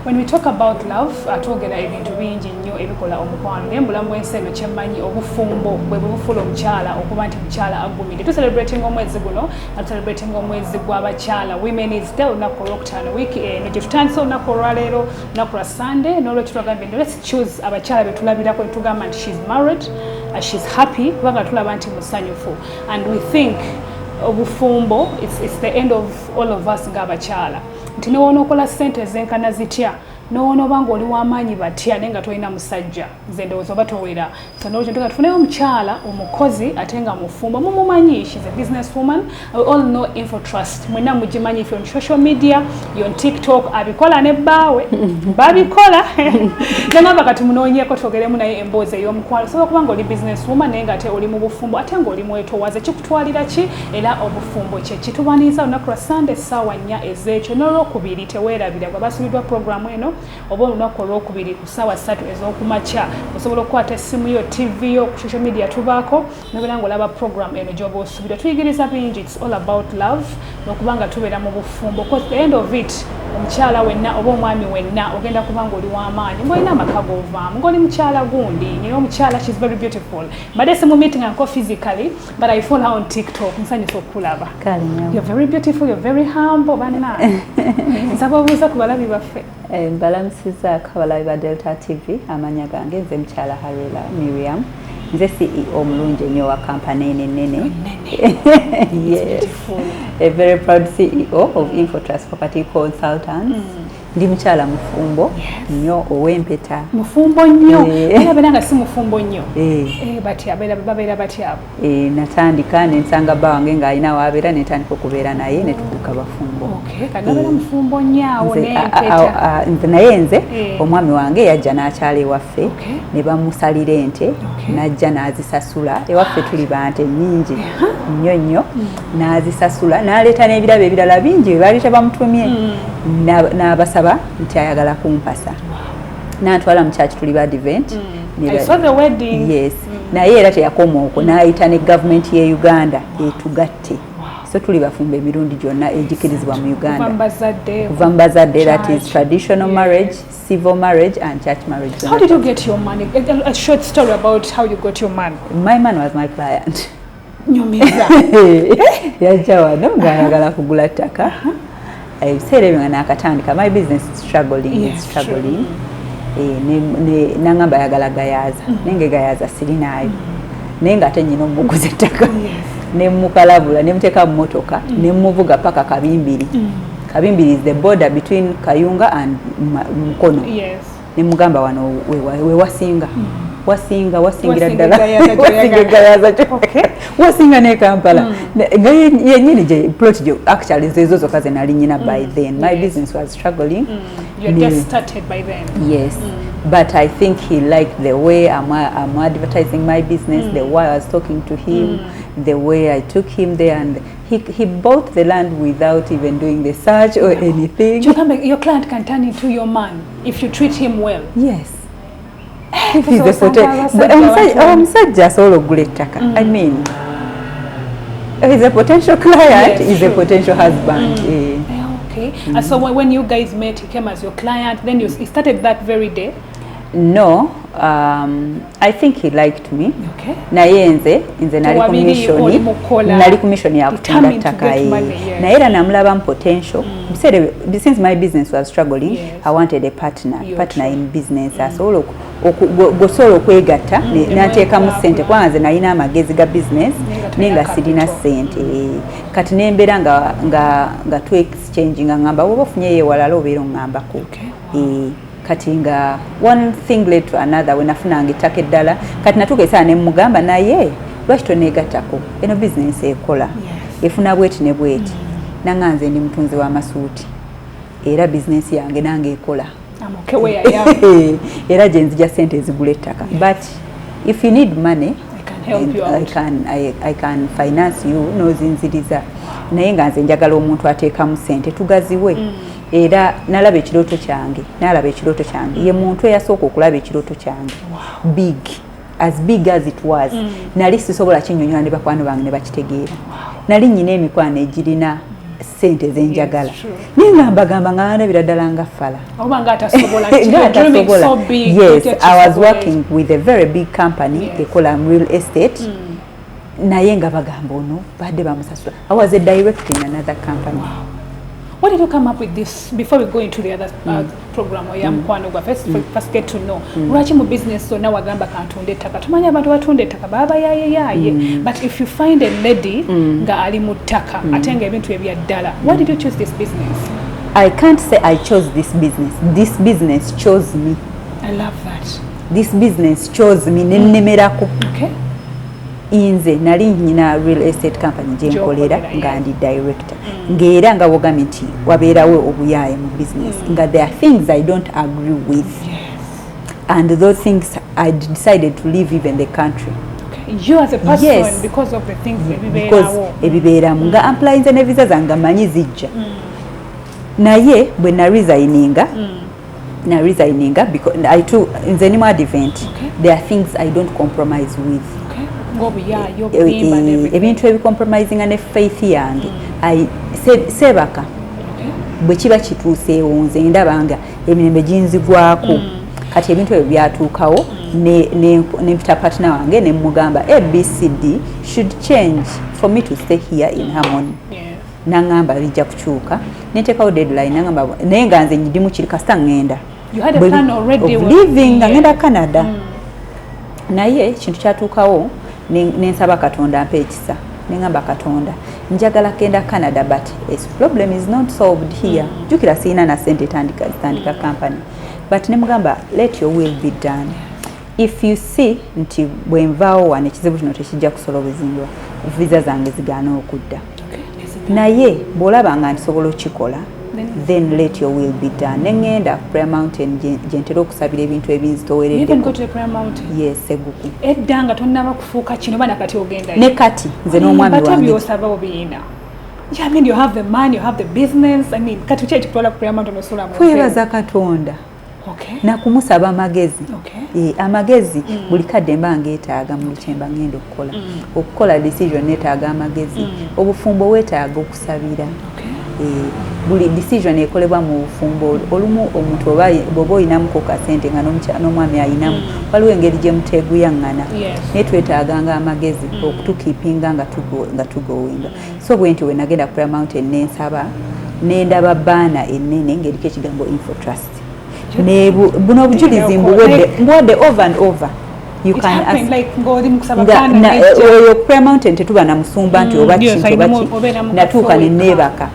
When we talk about love, atwogera ebintu bingi nnyo ebikola omukwano. Naye mbulamu bw'ensi eno kyemmanyi obufumbo bwe bufuula omukyala okuba nti mukyala agumire. Celebrating omwezi guno, celebrating omwezi gw'abakyala. Women is still olunaku olwokutaano wiiki eno gye tutandise olunaku olwaleero olunaku lwa Sunday n'olwekyo twagambye let's choose abakyala be tulabirako ne tugamba nti she's married, she's happy, kubanga tulaba nti musanyufu. And we think obufumbo it's the end of all of us ng'abakyala. Nti newoona okola ssente ezenkana zitya, nowoona obanga oli w'amaanyi batya naye nga tolina musajja, nze ndowooza oba towera. So n'olwekyo ntuga tufuneyo omukyala omukozi ate nga mufumbo mumumanyi, she's a business woman. We all know InfoTrust. Mwenna mugimanyi, if you're on social media, you're on TikTok, abikola ne bbaawe babikola nagamba kati munoonyeeko twogeremu naye emboozi ey'omukwano. Sobola kubanga oli business woman naye nga ate oli mu bufumbo ate ng'oli mwetoowaze, kikutwalira ki era obufumbo kye kitubaniiza olunaku lwa Sunday essaawa 4 ez'ekyo. N'olwokubiri teweerabira gwe basuubiddwa programu eno oba olunaku olwokubiri ku ssaawa 3 ez'okumakya osobola okukwata essimu yo, TV yo, ku social media tubaako nobeera ng'olaba program eno gy'oba osuubirwa. Tuyigiriza bingi, it's all about love n'okuba nga tubeera mu bufumbo. Because at the end of it, omukyala wenna oba omwami wenna ogenda kuba ng'oli w'amaanyi, ng'olina amaka g'ovaamu, ng'oli mukyala gundi. You know, omukyala, she's very beautiful. Mbadde simu meeting anko physically, but I follow her on TikTok. Nsanyusa okulaba. You're very beautiful, you're very humble, banna. Nsaba obuuza ku balabi baffe. Mbalamusizaako abalabi ba Delta TV, amanya gange nze mukyala Harela Mariam. Nze CEO omulungi ennyo wa kampani ennene. Yes. A very proud CEO of InfoTrust Property Consultants. Ndi mukyala mufumbo nnyo ow'empeta. Mufumbo nnyo. Era nga si mufumbo nnyo. Batya babeera batya abo. Natandika ne nsanga bba wange ng'alina w'abeera ne ntandika okubeera naye ne tufuuka bafumbo. Kanabeera mufumbo nnyo awo n'empeta. Nze naye nze omwami wange yajja n'akyala ewaffe ne bamusalira ente n'ajja n'azisasula. Ewaffe tuli bante nnyingi nnyo nnyo n'azisasula n'aleeta n'ebirabo ebirala bingi bye baali tebamutumye n'abasaba nti ayagala kumpasa. N'antwala mu kyaki tuli ba Advent. I saw the wedding. Yes. Naye era teyakoma okwo n'ayita ne gavumenti y'e Uganda etugatte. So tuli bafumba emirundi gyonna egikirizibwa mu Uganda. Kuva mu bazadde, that is traditional marriage, civil marriage and church marriage. How did you get your man? A short story about how you got your man. My man was my client. Nyumiza. Yajja wano ng'ayagala kugula ttaka. Ebiseera ebyo nga n'akatandika, my business is struggling. N'angamba ayagala gayaaza. Naye gayaaza sirinaayo. Naye ng'ate nnyina omuguza ettaka. Ne mukalabula ne muteka mu motoka ne muvuga paka Kabimbiri. Kabimbiri is the border between Kayunga and Mukono. Yes. Ne mugamba wano we wasinga. Wasingira ddala. Wasinga ne Kampala. Yennyini gye plot gye actually zezo zokka ze nali nnyina by then. My business was struggling. You just started by then. Yes. But I think he liked the way I'm advertising my business, the way I was talking to him, the way I took him there, and he bought the land without even doing the search or anything. Your client can turn into your man if you treat him well. Yes. If he's a omusajja asobola okugula ettaka. I mean, he's a potential client, he's a potential husband. Okay. And so when you guys met, he came as your client, then you started that very day? No, I think he liked me. Okay. Naye nze nali commission ya kutunda ttaka ye. Naye era namulaba potential. Since my business was struggling, I wanted a partner in business. Asobola okusobola okwegatta n'ateekamu ssente kubanga nze nalina amagezi ga business naye nga sirina ssente. Kati n'embeera nga tu-exchange nga ngamba oba ofunyeyo ewalala obeera oŋŋambako. Kati nga one thing led to another we nafunanga ettaka eddala. Kati natuuka esaa ne mugamba naye lwaki toneegattako eno business ekola efuna bweti ne bweti. Nanga nze ndi mutunzi w'amasuuti era business yange nange ekola. Era gye nzija ssente ezigula ettaka. But if you need money, I can finance you n'ozinziriza. Naye nga nze njagala omuntu ateekamu ssente tugaziwe. Era nalaba ekirooto kyange ye muntu eyasooka okulaba ekirooto kyange big as it was. Nali sisobola kinnyonnyola ne bakwano bange ne bakitegeera. Nali nnyina emikwano egirina sente zenjagala ningamba ngana biradala nga fala obanga atasobola yes I was working with a very big company they call real estate naye nga bagamba ono badde bamusasula I was a director in another company. Wow. What did you come up with this before we go into the other program or mukwano gwa first get to know lwaki mu business so na wagamba kantunde ttaka tumanya abantu batunde ttaka baba yaye but if you find a lady nga ali mu ttaka atenga ebintu ebyaddala why did you choose this business? I can't say I chose this business chose me. I love that. This business chose me nennemerako. Okay. Inze nali nyina real estate company jenkolera nga ndi director ngera nga wogami nti wabeerawo obuyaye mu business nga there are things I don't agree with and those things I decided to leave even the country. Okay. You as a person because of the things ebibeeramu nga employees ne visa zange manyi zijja naye bwe na resigninga because I too nze ni mu advent there are things I don't compromise with. Ebintu ebicompromising ne faith yange sebaka bwe kiba kituuseewo nze ndabanga emirembe ginzigwako kati ebintu ebyo byatuukawo nempita partner wange ne mugamba ABCD should change for me to stay here in harmony. Nangamba lijja kukyuka neteekawo deadline nangamba naye nga nze ndi mu kiri kasita ngenda living ngenda Canada naye kintu kyatuukawo nensaba Katonda ampe ekisa nengamba Katonda njagala kenda Canada but its problem is not solved here jukira sina na sente tandika company but nemugamba let your will be done if you see nti bwenvaawo wane kizibu kino tekijja kusolobezingwa visa zange zigaana okudda naye bwolaba nga nsobola okikola then let your will be done. Nengenda Prayer Mountain gentera okusabira ebintu ebinzitoweredde. Even go to the Prayer Mountain? Yes, Seguku. Eddanga tonnaba kufuuka kino bana kati ogenda. Ne kati nze n'omwami wange. Batabi osaba obiyina. Yeah, I mean you have the money, you have the business. I mean kati kye kikola Prayer Mountain osula mu. Kwebaza Katonda. Okay. Na kumusaba amagezi. Okay. Amagezi buli kadde mba ngeetaaga mu lukyemba ngenda okukola. Okukola decision neetaaga amagezi. Obufumbo weetaaga okusabira. Okay. Buli decision ekolebwa mu bufumbo olumu omuntu oba oyinamuko kasente nga n'omwami ayinamu waliwo engeri gye muteeguyangana naye twetaaganga amagezi okutukiipinga nga tugowinga so bwe nti we nagenda ku Prayer Mountain nensaba nendaba baana ennene ng'eriko ekigambo info trust buno obujulizi mbuwadde over and over. You it can happened, ask like ngodi mukusaba oyo Prayer Mountain tetuba na musumba nti oba natuuka nenneebaka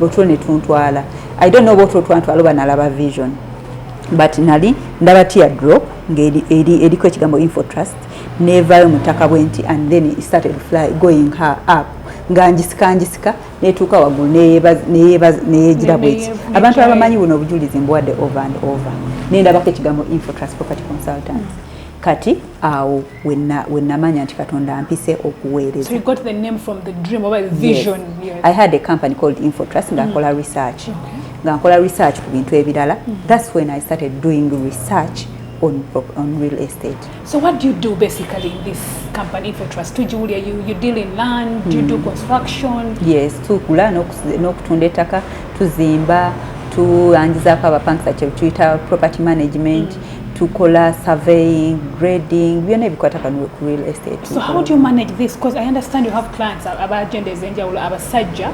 otwo ne tuntwala I don't know what otwantwala oba nalaba vision but nali ndaba tear drop ng'eriko ekigambo info trust neevaayo mu ttaka bwe nti and then it started going her up nga njisika netuuka waggulu neyegira bweki abantu abamanyi buno obujulizi mbuwadde over and over nendabako ekigambo info trust property consultants kati awo wenamanya nti Katonda ampise okuweereza. So you got the name from the dream or the vision? Yes. I had a company called Info Trust nga nkola research. Nga nkola research ku bintu ebirala. That's when I started doing research on real estate. So what do you do basically in this company Info Trust? Julia, you deal in land, do you do construction? Yes, tukula n'okutunda ettaka, tuzimba, tuangizaako abapangisa kye tuyita property management. Tukola surveying, grading, byonna ebikwata ku real estate. So how do you manage this? Because I understand you have clients abagenda ezenjawulo abasajja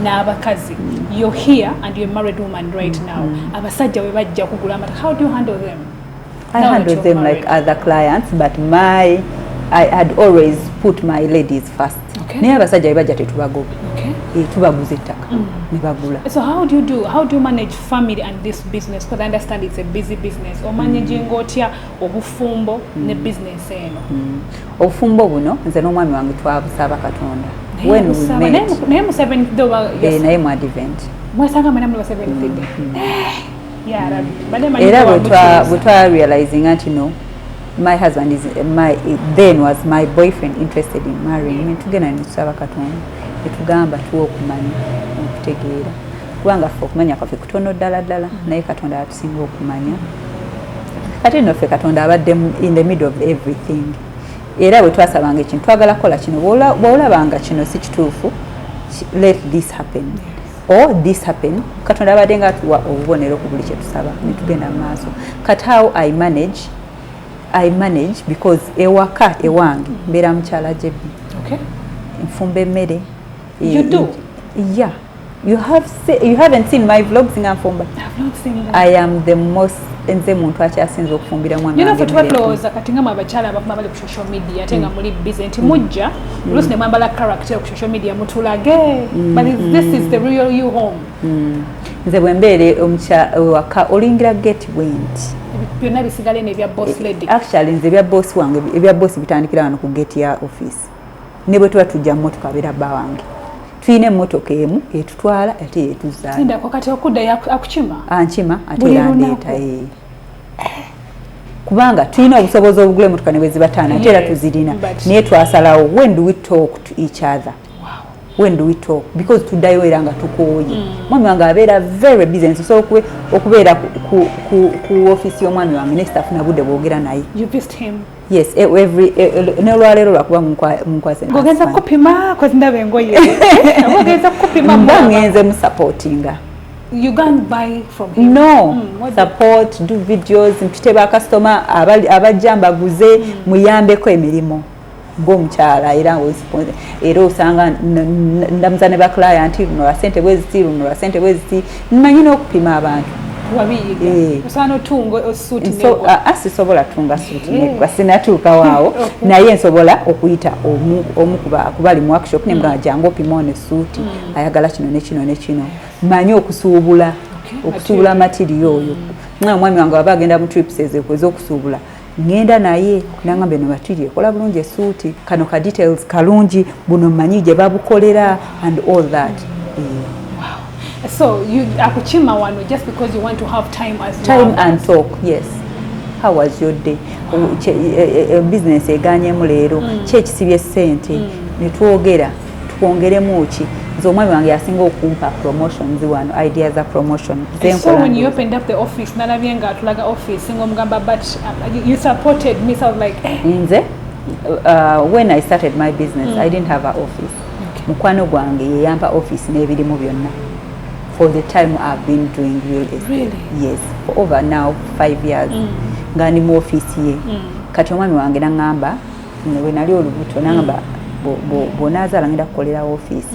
n'abakazi. You're here and you're a married woman right now. Abasajja we bajja kugula amata. How do you handle them? I handle them like other clients, but I had always put my ladies first. Okay. Naye abasajja bajja tetubagoba. Okay. Tubaguza ettaka ne bagula. So how do you manage family and this business? Because I understand it's a busy business. Or managing otya obufumbo ne business eno. Obufumbo buno nze n'omwami wange twabusaba Katonda. When we met. Naye mu 7th day. Naye mu advent. Mwesanga mwana mu 7th day. Yeah, Rabbi. Era bwe twa realizing anti no. My husband then was my boyfriend interested in marrying me. Tugenda n'tusaba Katonda. Etugamba tuwa okumanya okutegeera kubanga ffe okumanya kwaffe kutono ddala naye Katonda atusinga okumanya kati nno ffe Katonda abadde in the middle of everything era bwe twasabanga ekintu twagala kukola kino bw'olabanga kino si kituufu let this happen or this happen katonda abadde nga atuwa obubonero ku buli kye tusaba ne tugenda mu maaso kati how I manage because ewaka ewange mbeera mukyala jebbi nfumba emmere. You do? Yeah. You haven't seen my vlogs nga nfumba? I've not seen them. I am the most nze muntu akyasinza okufumbira mwana wange. Twalowooza kati nga abakyala abafuna bali ku social media ate nga muli busy nti mujja oluusi ne mwambala character ku social media mutulage but this is the real you home. Nze bwe mbeere waka olingira gate wind byonna bisigale n'ebya boss lady. Actually nze ebya boss wange ebya boss bitandikira wano ku gate ya office ne bwe tuba tujja mu motoka abeera bba wange tuyina emmotoka emu etutwala ate yetuzaala. Sindako kati okudda akukima? Ankima ate yandeeta kubanga tulina obusobozi obugula emmotoka ne bwe ziba ttaano ate era tuzirina naye twasalawo when do we talk to each other? When do we talk? Because tuddayo era nga tukooye. Mwami wange abeera very busy nsobola okubeera ku office y'omwami wange ne staff na budde bwogera naye. You visited him? Yes, every n'olwaleero lwakuba munkwase. Ng'ogenza kupima kozi ndaba engoye. Ng'ogenza kupima mba ngenze mu supportinga. You can't buy from him? No. Support, do videos, mpite ba customer abajja mbaguze muyambeko emirimu. Ng'omukyala era ng'osponze era osanga ndamuza ne ba client luno sente bweziti luno sente bweziti mmanyi n'okupima abantu. Wabiyiga osana otunga osuuti so asisobola tunga suuti negwa sinatuuka waawo naye nsobola okuyita omu kubali mu workshop ne mga jangu opimone suuti ayagala kino ne kino ne kino manyi okusuubula material oyo mwami wange aba agenda mu trips ez'okusuubula ngenda naye nangamba eno material ekola bulungi esuuti kano ka details kalungi buno manyi gye babukolera and all that. So you akuchima wano just because you want to have time and talk. Yes. How was your day? Business eganyemu leero kyekisibye ssente ne twogera tukwongeremu ki nze omwami wange yasinga okumpa promotions wano ideas za promotion. So when you opened up the office nalabye nga atulaga office ng'omugamba but you supported me so like nze when I started my business I didn't have an office. Mukwano gwange yeyampa office n'ebirimu byonna. For the time I've been doing real estate. Really? Yes, for over now 5 years. Ngani mu office ye. Kati omwami wange nangamba we nali olubuto nangamba bonazaala ngenda kukolera office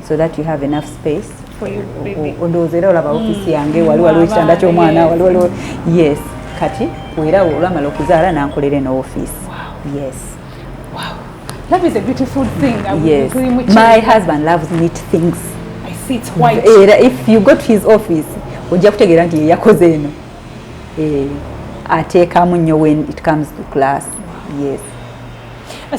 so that you have enough space for you baby. Ondozera olaba office yange wali ekitanda ky'omwana wali yes kati era olwamala okuzaala nankolera no office. Wow. Yes. Wow. That is a beautiful thing. Yes. My husband loves neat things. It's white. If you go to his office, ojja kutegeera nti yakoze eno. Ateekamu nnyo when it comes to class. Yes.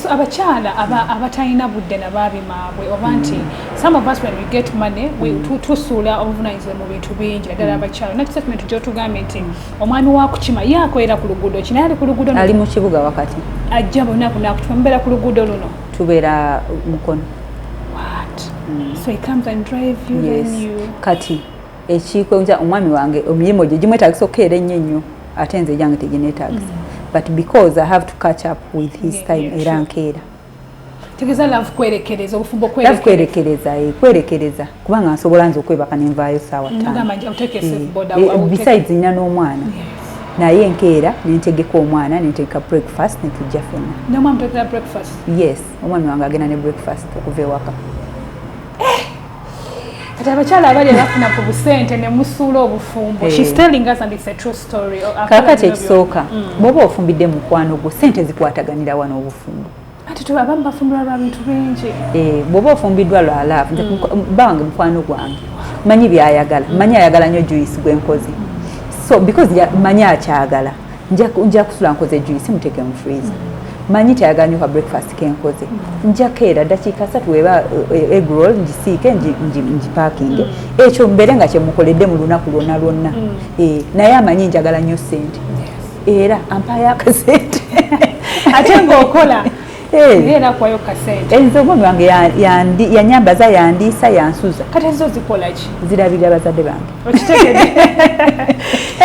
So abakyala abatalina budde na baabi maabwe oba nti some of us when we get money we tusuula obuvunaanyizibwa mu bintu bingi naddala abakyala nakisa kintu ky'otugambye nti omwami wa kukima ye akolera ku luguudo kinaye ali ku luguudo ali mu kibuga wakati ajja bonaku nakutuma mubeera ku luguudo luno tubeera mukono. So he comes and drive you. Yes. Then you kati ekiiko nja omwami wange omulimo gye gimwetaagisa okukeera ennyo ennyo ate nze jange tegineetaagisa but because I have to catch up with his time era nkeera tegeza love kwerekereza obufumbo kwerekereza kubanga nsobola nze okwebaka nenvaayo ssaawa ttaano besides nina n'omwana naye nkeera nentegeka omwana nentegeka breakfast netujja ffenna. Yes, omwami wange agenda ne breakfast okuva ewaka. Kati abakyala abali abafuna ku busente ne musuula obufumbo. She's telling us and it's a true story. Kakati ekisooka bw'oba ofumbidde mu mukwano gwo ssente zikwataganira wano obufumbo. Ati tuba abamu bafumbirwa lwa bintu bingi. Bw'oba ofumbiddwa lwa laavu nze bange mukwano gwange manyi byayagala manyi ayagala nnyo juice gwe nkoze. So because manyi akyagala nja kusula nkoze juice muteeke mu freezer. Manyi tayagala nnyo ka breakfast kenkoze nja keera dakiika 3 weba egg roll ngisiike ngiparkinge ekyo mbeere nga kyemukoledde mu lunaku lwonna naye amanyi njagala nnyo ssente era ampaayo akasente ate ng'okola era kwayo kasente enzo omwami wange yanyambaza yandiisa yansuza kati ezo zikola ki zirabirira bazadde bange okitegedde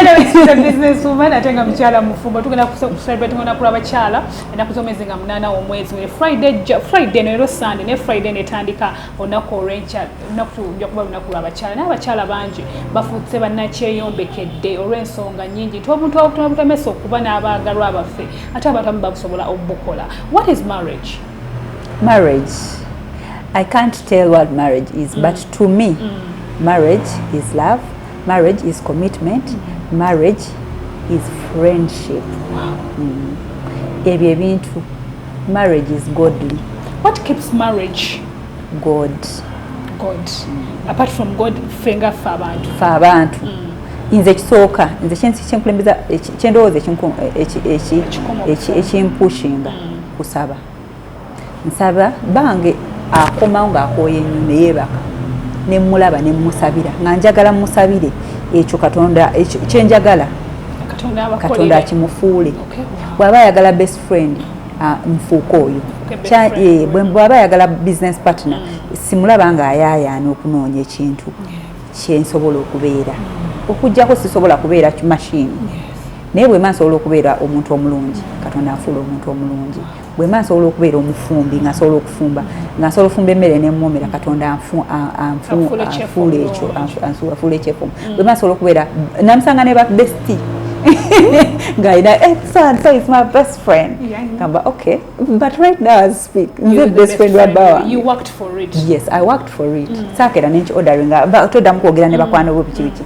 era ekisa business woman ate nga mukyala mufumbo tugenda kucelebrate olunaku lw'abakyala ennaku z'omwezi nga 8 omwezi Friday nero Sunday ne Friday netandika olunaku olw'enkya olunaku tujja kuba lunaku lw'abakyala n'abakyala bangi bafuutse bannakyeyombekedde olw'ensonga nnyingi nti obuntu obutono butemesa okuba n'abaagalwa abaffe ate abantu abamu babusobola obukola. What is marriage? Marriage, I can't tell what marriage is, but to me marriage is love, marriage is commitment, marriage is friendship. Ebyo ebintu marriage is godly. What keeps marriage? God. Apart from God, fenga abantu. Nze kisooka nze kyenkulembeza kyendowooza ekimpushinga kusaba nsaba bange akomawo ng'akooya ennyo ne yeebaka ne mmulaba ne mmusabira nga njagala mmusabire ekyo Katonda kyenjagala Katonda akimufuule bw'aba ayagala best friend nfuuka oyo bw'aba ayagala business partner simulaba ng'ayaayaana okunoonya ekintu kyensobola okubeera okujjako sisobola kubeera machine naye bwe mansobola okubeera omuntu omulungi Katonda anfuula omuntu omulungi bwe mansobola okubeera omufumbi nga nsobola okufumba nga nsobola okufumba emmere n'emmumira Katonda anfuula ekyefumu bwe mansobola okubeera namusanga ne ba bestie Gaida, so it's my best friend. Kamba, okay, but right now I speak. You're the best friend. You worked for it. Yes, I worked for it. Sakera nenchi ordering. But to them kugira ne bakwano bobichibichi.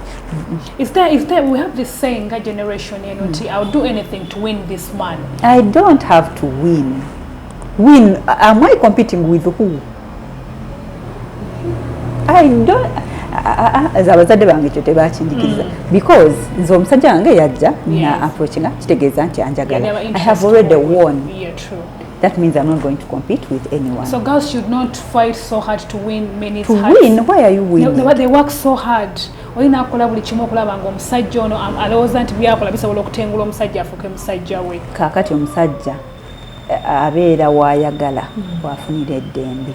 Is there we have this saying that generation I'll do anything to win this man. I don't have to win. Win, am I competing with who? I don't abazadde bange ekyo tebakindikiriza because nze omusajja wange yajja na approachinga kitegeeza nti anjagala. I have already won. That means I'm not going to compete with anyone. So girls should not fight so hard to win many times. To win? Why are you winning? They work so hard. Olina akola buli kimu okulaba nga omusajja ono alowooza nti byakola bisobola okutengula omusajja afuuke musajja we. Kaakati omusajja abeera waayagala waafunira eddembe.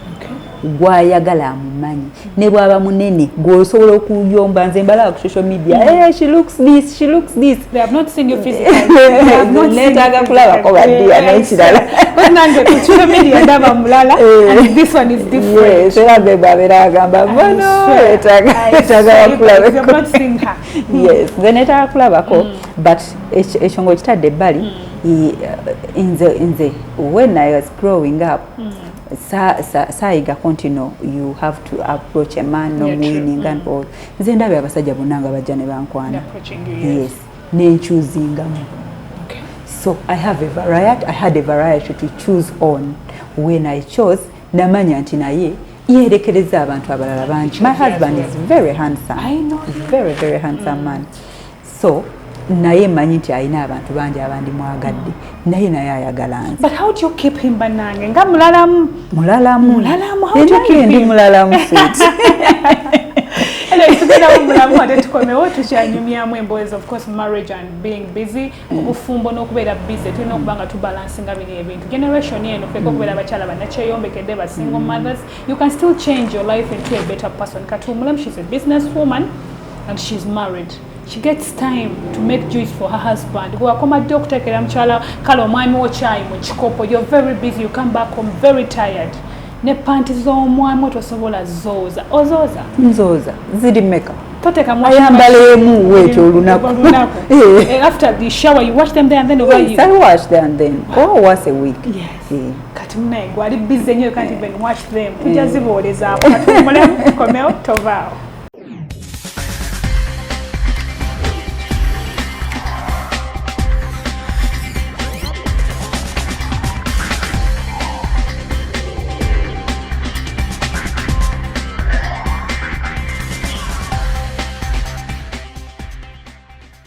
Gwayagala amumanyi ne bwaba munene gwosobola okuyomba nze mbala ku social media she looks this they have not seen you physically netaga kulaba ko badia n'ekirala nange ku social media ndaba mulala and this one is different. Yes era beba beragamba bono etaga kulaba you have not seen her. Yes then etaga kulaba ko but ekyo kitadde ebbali nze when I was growing up saiga continue you have to approach a man no winning and all nze ndabe abasajja bonna nga bajja ne bankwana yes nenchuzingamu so I had a variety to choose on. When I chose namanya nti naye yerekereza abantu abalala bangi. My husband is very handsome. I know, very handsome man. So naye manyi nti alina abantu bangi abandi mwagadde naye ayagala nze. But how do you keep him banange nga mulalamu how do you keep him mulalamu sweet. Anyway, together mulamu ate tukomewo tukyanyumyamu emboozi of course marriage and being busy obufumbo n'okubeera busy tulina okuba nga tubalansinga bino ebintu generation eno feka okubeera abakyala bannakyeyombekedde ba single mothers you can still change your life into a better person. Kati omulamu she's a business woman and she's married. She gets time to make juice for her husband. Go akomadde okuteekera mukyala kale omwamiwe chai mu kikopo. You're very busy, you come back home very tired. Ne panti z'omwami tosobola zooza. Ozooza? Nzooza. Ziri mmeka? Toteka ayambaleemu wetyo olunaku. After the shower you wash them there and then yes, I wash them and then. Or once a week. Yes. Kati munne gwali busy nnyo you can't even wash them. Tujja ziboolezaawo. Kati omulamu komeo tovaawo.